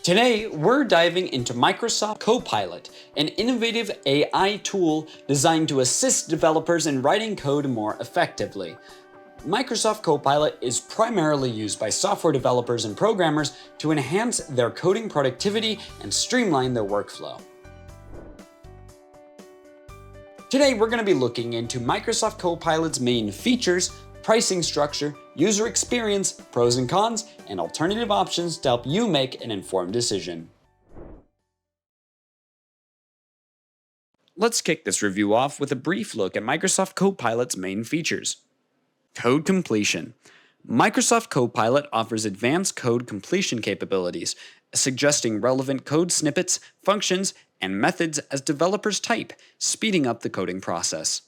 Today, we're diving into Microsoft Copilot, an innovative AI tool designed to assist developers in writing code more effectively. Microsoft Copilot is primarily used by software developers and programmers to enhance their coding productivity and streamline their workflow. Today, we're going to be looking into Microsoft Copilot's main features, pricing structure, user experience, pros and cons, and alternative options to help you make an informed decision. Let's kick this review off with a brief look at Microsoft Copilot's main features. Code completion. Microsoft Copilot offers advanced code completion capabilities, suggesting relevant code snippets, functions, and methods as developers type, speeding up the coding process.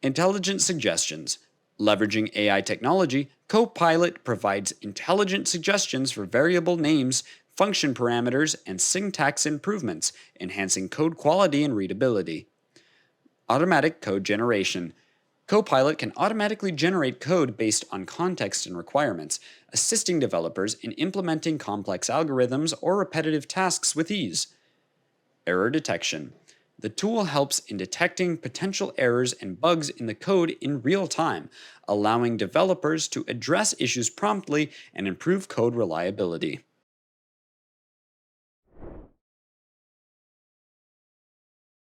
Intelligent suggestions. Leveraging AI technology, Copilot provides intelligent suggestions for variable names, function parameters, and syntax improvements, enhancing code quality and readability. Automatic code generation. Copilot can automatically generate code based on context and requirements, assisting developers in implementing complex algorithms or repetitive tasks with ease. Error detection. The tool helps in detecting potential errors and bugs in the code in real time, allowing developers to address issues promptly and improve code reliability.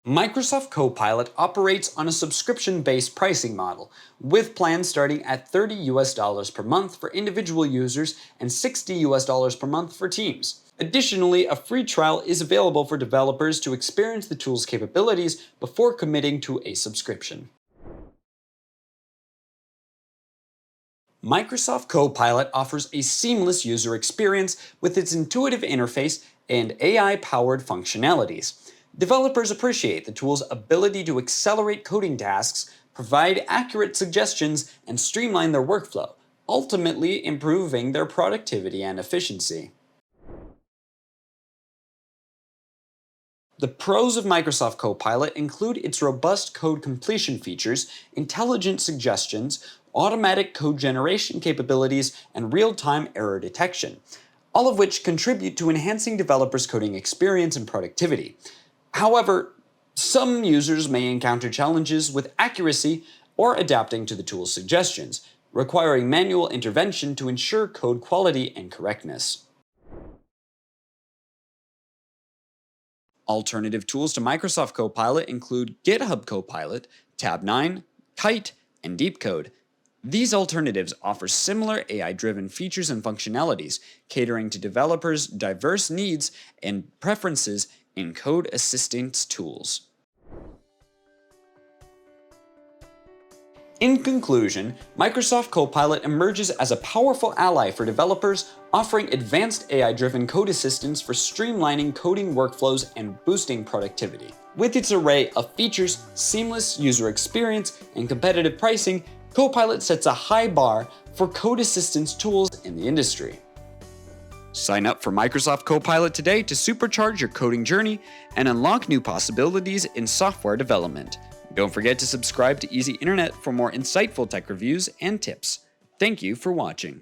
Microsoft Copilot operates on a subscription-based pricing model, with plans starting at $30 per month for individual users and $60 per month for teams. Additionally, a free trial is available for developers to experience the tool's capabilities before committing to a subscription. Microsoft Copilot offers a seamless user experience with its intuitive interface and AI-powered functionalities. Developers appreciate the tool's ability to accelerate coding tasks, provide accurate suggestions, and streamline their workflow, ultimately improving their productivity and efficiency. The pros of Microsoft Copilot include its robust code completion features, intelligent suggestions, automatic code generation capabilities, and real-time error detection, all of which contribute to enhancing developers' coding experience and productivity. However, some users may encounter challenges with accuracy or adapting to the tool's suggestions, requiring manual intervention to ensure code quality and correctness. Alternative tools to Microsoft Copilot include GitHub Copilot, Tab9, Kite, and DeepCode. These alternatives offer similar AI-driven features and functionalities, catering to developers' diverse needs and preferences in code assistance tools. In conclusion, Microsoft Copilot emerges as a powerful ally for developers, offering advanced AI-driven code assistance for streamlining coding workflows and boosting productivity. With its array of features, seamless user experience, and competitive pricing, Copilot sets a high bar for code assistance tools in the industry. Sign up for Microsoft Copilot today to supercharge your coding journey and unlock new possibilities in software development. Don't forget to subscribe to EasyInternet for more insightful tech reviews and tips. Thank you for watching.